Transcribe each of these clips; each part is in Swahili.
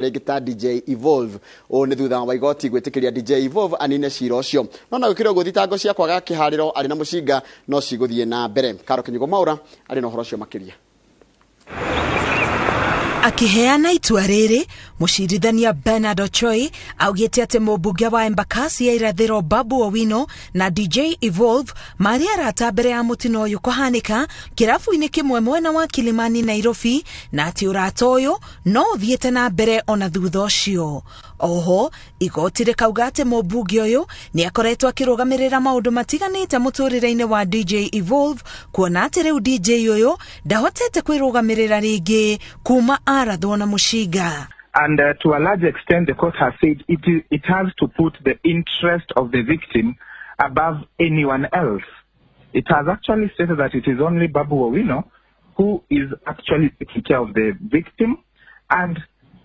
Regita DJ Evolve o ne thutha wa igoti gwitikiria DJ Evolve anine cira ucio no na wikiro guthitango cia kwaga kihariro ari na mucinga no ciguthie na mbere Karo Kinyugo Maura ari no horo cio makiria Akiheana itua riri mucirithania Bernard Ochoi augite ati mubunge wa Embakasi ya irathiro Babu Owino na DJ Evolve mari arata mbere ya mutino uyu kuhanika kirafu-ini kimwe mwena wa Kilimani Nairobi na ati urata uyu no uthiete na mbere ona thutha ucio. Oho igoti rikauga ati mubunge uyu ni akoretwo akirugamirira maundu matiganite muturire-ini wa DJ Evolve kuona ati riu DJ uyu ndahotete kwirugamirira ringi kuma arathwo na mushinga. And to a large extent, the court has said it has to put the interest of the victim above anyone else. It has actually stated that it is only Babu Owino who is actually taking care of the victim, and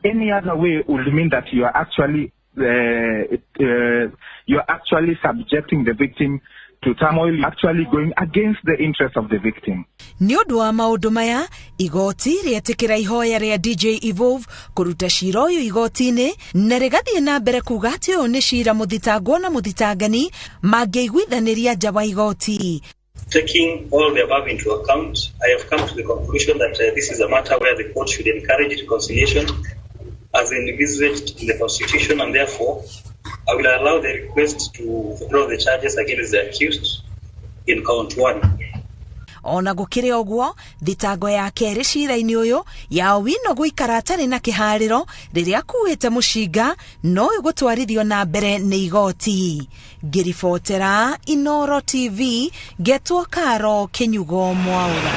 any other way would mean that you are actually subjecting the victim to turmoil, actually going against the interest of the victim. Ni undu wa maundu maya igoti rietikira ihoya ria DJ Evolve kuruta cira uyu igoti-ini na rigathie na mbere kuga ati uyu ni cira muthitangwo na muthitangani mangiiguithaniria nja wa igoti. Taking all the above into account, I have come to the conclusion that this is a matter where the court should encourage reconciliation as envisaged in the Constitution, and therefore I will allow the request to withdraw the charges against the accused in count 1. Ona gukire oguo thitango ya keri cira-ini uyu ya Owino guikara atari na kihariro riria kuhete mushinga no igutwarithio na mbere ni igoti. Ngiribotera Inooro TV getwo Karo Kinyugo Mwaura.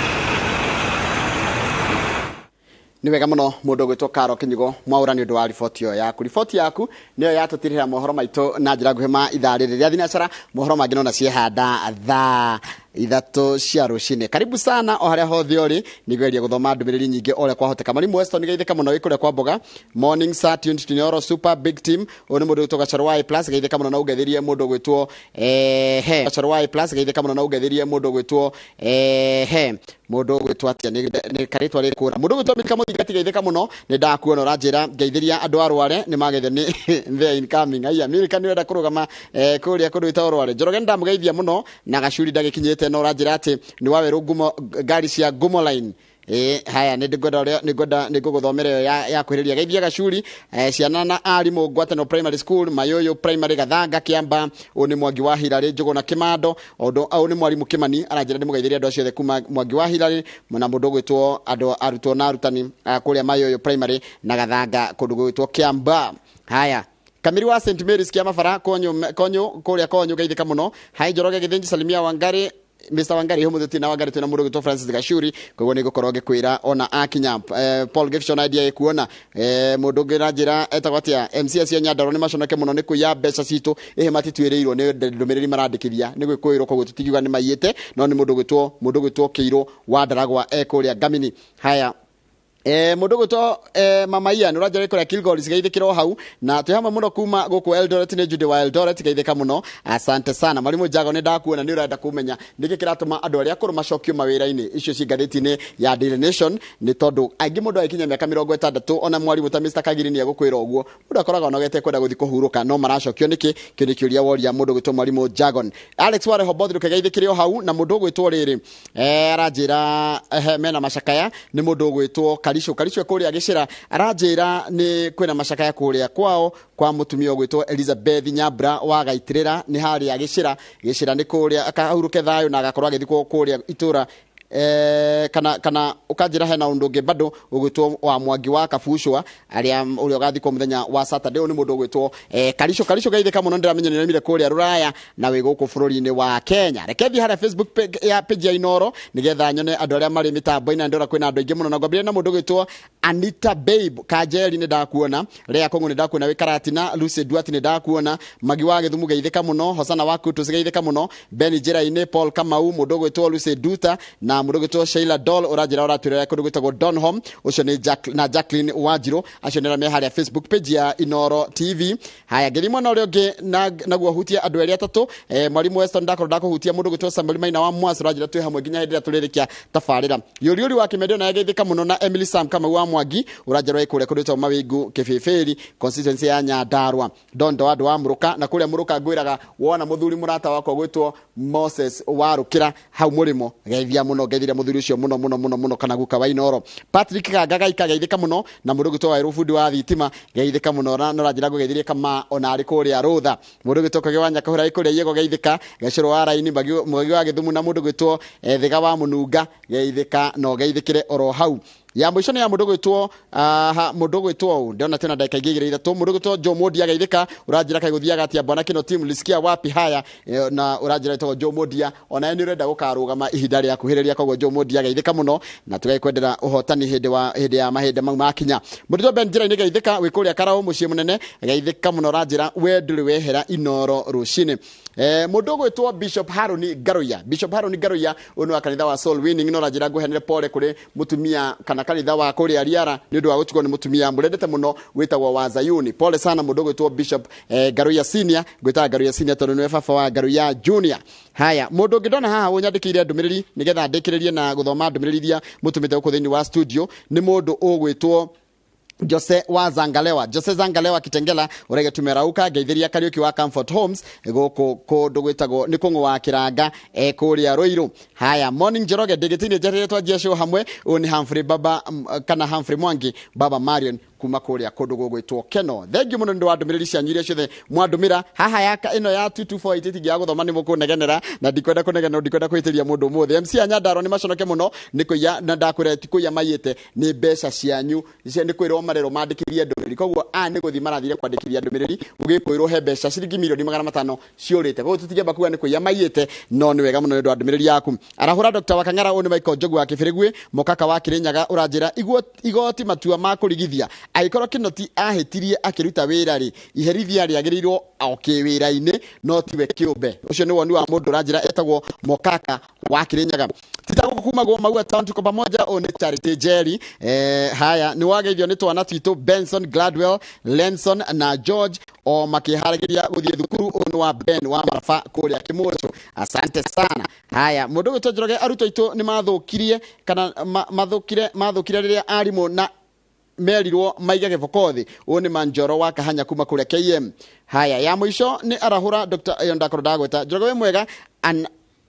Ni wega muno mundu gwitwo Karo Kinyugo Mwaura ni undu wa riboti yo yaku. Riboti yaku niyo yatutirira mohoro maitu na njira nguhima ithari riria thinacara mohoro mangi no na ciehanda thaa ithatu cia rucini. Karibu sana o haria hothe uri nigeria guthoma ndumiriri nyingi ole kwa hoteka Mwalimu Weston nigeithika muno ikure kwa boga morning sir tuned to Inooro super big team oni mundu gwitwo Gacharwai plus geithika muno na ugethirie mundu gwitwo Gacharwai plus geithika muno na ugethirie mundu gwitwo mundu gwitwo atia ni karitwa ri kura mundu gwitwo Mika Muthingati geithika muno ni ndakuona uranjira geithiria andu arware ni magethe ni the incoming aya Milka ni wenda kurugama kuria kundu ita arware Njoroge ndamugeithia muno na gacuri ndagikinyite no ranjira ati ni wawe rugumo gari cia Gumo line haya ni guguthomera ya kwiriria geithia gacuri ciana na arimu Ngwatano primary school Mayoyo primary Gathanga Kiamba oni Mwangi wa Hirari Njugu na Kimando ondo au ni mwalimu Kimani aranjira ni mugeithiria andu acio kuma Mwangi wa Hirari na mundu gwitwo andu arutwo na arutani kuria Mayoyo primary na Gathanga kundu gwitwo Kiamba. Haya Kamiri wa St Mary's kia mabara konyo kuria konyo geithika muno hai Njoroge githinji Salimia Wangari Mr. Wangari humuthi na Wangari tuna mundu gwitwo Francis Gashuri kogwo ni gukorwo gikwira ona akinya Paul Gifshon idea kuona mundu ngiranjira etagwatia MC cia Nyandaro ni maconoke muno ni kuya mbeca citu matitwirirwo ni ndumiriri marandikithia ni gwikwirwo kogwo tutigiuga ni mayite no ni mundu gwitwo Kiiro wa Ndaragwa kuria Gamini. Haya mundu gwitwo Mama Ian urajira kuria Kilgore cigeithikiro hau na twihama muno kuma guku Eldoret ni Judy wa Eldoret geithika muno. Asante sana Mwalimu Jago ni ndakuona ni urenda kumenya ndiki kiratuma andu aria akuru macokio mawira-ini icio cingathiti-ini ya Daily Nation ni tondu aingi mundu aikinya miaka 60 ona mwalimu ta Mr. Kagiri ni agukwira uguo mundu akoraga onogete kwenda guthi kuhuruka no maracokio niki kini kiuria woria mundu gwitwo Mwalimu Jagon. Alex Ware Hobodhi geithikiro hau na mundu gwitwo riri arajira mena macakaya ni mundu gwitwo Kalisho kuria gicira aranjira ni kwina macakaya kuria kwao kwa mutumia gwitwo Elizabeth Nyambra wa Gaitirira ni hari ya gicira ni kuria akahuruke thayo na agakorwa agithikwo kuria itura kana ukajira hena undu ngi bado ugwitwo wa Mwangi wa Kabuchwa aria uri ugathikwo muthenya wa Saturday ni mundu ugwitwo Kalisho geithika muno ndiramenya ni remire kuria Ruraya na wi guku bururi-ini wa Kenya. Rekethi hara Facebook page ya Inooro nigetha nyone andu aria mari mitambo-ini ndora kwina andu aingi muno na ngwambire na mundu ugwitwo Anita Babe Kajeli ni ndakuona Rea Kongo ni ndakuona wi Karatina Lucy Duati ni ndakuona Magi wa Githumu geithika muno Hosana wa Kutu geithika muno Beni Jera-ini Paul Kamau mundu ugwitwo Lucy Duta na mundu gwitwo Sheila Doll urajira uraturira kundu gwitagwo Donholm ucio ni Jacqueline Wajiro acio nira me haria Facebook page ya Inooro TV. Haya githimo na urio ngi naguo hutia andu eri atatu mwalimu Weston ndako hutia mundu gwitwo Samuel Maina wa Mwas urajira twi hamwe ginya hindira turirikia tafarira yuri wa kimedio na yageithika muno na Emily Sam kama wa Mwangi urajira ikure kundu gwitwo Mawingu Kififiri constituency ya Nyandarua Dondo andu wa Muruka na kuria Muruka ngwiraga wona muthuri murata wako gwitwo Moses warukira hau murimo geithia muno geithire muthuri ucio muno kana guka wa Inooro. Patrick Kagaga ikageithika muno na mundu gwitwo Wairufundi wa thitima geithika muno na urajira gugeithirie kama ona ari kuria Rutha mundu gwitwo Kagewanya kahura ikuria yego geithika gaciro wa raini mwagi wa Githumu na mundu gwitwo Thiga wa Mununga geithika no geithikire oro hau ya mwisho ni ya mundu gwitwo ndiona tena dakika igigire ithatu mundu gwitwo Jomodia geithika urajira kaiguthiaga atia bwana kino team lisikia wapi haya na urajira to Jomodia ona ni renda gukarugama ihinda ria kuhiriria kogo Jomodia geithika muno na tugakwendera uhotani hinde ya mahinde mau makinya mundu Benjira ni geithika wikuria Karao mucie munene geithika muno urajira wenduri wehera Inooro Ruciini. Mundu gwitwo Bishop Haruni Garoya uno kanitha wa Soul Winning no urajira guhenere pole kuri mutumia kana kanitha wa kuri ariara ni ndu wa gutuko ni mutumia murendete muno witagwo wa Zayuni. Pole sana mundu gwitwo Bishop Garoya Senior gwita Garoya Senior tondu ni baba wa Garoya Junior. Haya mundu ngidona haha unyandikire ndumiriri nigetha ndikiririe na guthoma ndumiriri dia mutumite uko thini wa studio ni mundu ugwitwo Jose Zangalewa Kitengela urege tumerauka geithiria Kariuki wa Comfort Homes goko kundu gwitagwo ni kungu wa Kiranga kuria Ruiru. Haya morning Njoroge digitini jaretwa jesho hamwe uni Humphrey baba kana Humphrey Mwangi baba Marion kuma kuria kundu gwitwo Keno. Thank you muno ndu andumiriri cia nyire ciothe mwadumira haha yaka ino ya 2248 tigia guthoma ni mukunegenera na ndikwenda kunegena ndikwenda kwitiria mundu muthe MC Anyandaro ni maconoke muno ni kuya na ndakwire tikuya mayite ni mbeca cianyu cia ni kwirwo marero mandikirie ndumiriri koguo ni guthi marathire kwandikiria ndumiriri ugikwirwo he mbeca ciringi milioni 500 ciurite koguo tutigeba kuya ni kuya mayite no ni wega muno ndu andumiriri yaku arahura Dr. Wakangara oni Michael Jogu wa Kibirigwe mukaka wa Kirinyaga urajira igoti matua ma kurigithia aikoro kinoti ahetirie akiruta wira ri iherithia riagirirwo okewira-ini no tiwe kiumbe ucio ni woni wa mundu urajira etagwo mukaka wa Kirinyaga titago kumagwo maua town tuko pamoja on Charity Jerry. Haya ni wageithio ni twana twitu Benson Gladwell Lenson na George o makiharagiria guthie thukuru onu wa Ben wa Marafa kuria Kimocho. Asante sana. Haya mundu gwitwo Njoroge aruto itu ni mathukirie kana mathukire riria arimu na merirwo maigage vokothi oni Manjoro wa Kahanya kuma kuria KM. Haya ya mwisho ni arahura Dr. Ayondakoro Dagweta Njoroge we mwega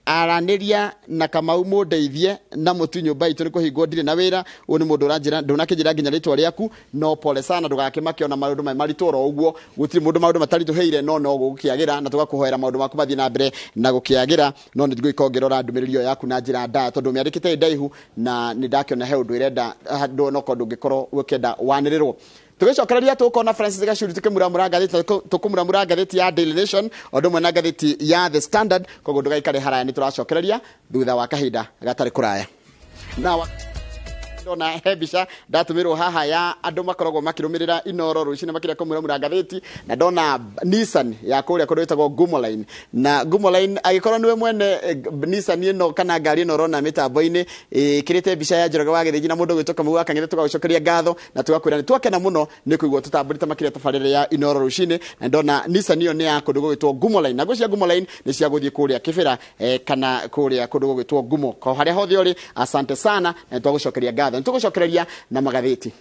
araniria na Kamau mundeithie na mutu nyumba itu ni kuhingwo ndire na wira uni mundu uranjira ndunakijira nginya ritwa riaku no pole sana ndugakimake ona maundu maritoro uguo gutiri mundu maundu matarituheire no gukiagira na tugakuhoera maundu maku mathi na mbere na gukiagira no ndigwe ikongerora ndumiririo yaku na njira nda tondu miandikite ndaihu na nindakiona he undu irenda ndo no kondu ngikoro wikenda wanirirwo tugicokereria tukona Francis Gashuri tukimura gatheti tukumura gatheti ya Daily Nation odumwe na gatheti ya The Standard koguo ndugaikare haraya ni turacokereria thutha wa kahinda gatari kuraya na ndona hebisha ndatumirwo haha ya andu makoragwo makirumirira Inooro Ruciini makiria kumura gatheti na ndona Nissan ya kuria kodetagwo Gumoline na Gumoline agikorwo niwe mwene Nissan ino kana ngari ino rona mitambo-ini kirite bisha ya Njoroge wa Githiji na mundu gwitoka muwa kangire tugacokeria gatho na tugakwira ni twakena muno ni kuigwo tutamburite makiria tafarire ya Inooro Ruciini na ndona Nissan iyo ni ya kundu gwitwo Gumoline na gwicia Gumoline ni cia guthie kuria Kibira kana kuria kundu gwitwo Gumo ko haria hothe uri asante sana na twagucokeria gatho nitugucokereria na magatheti.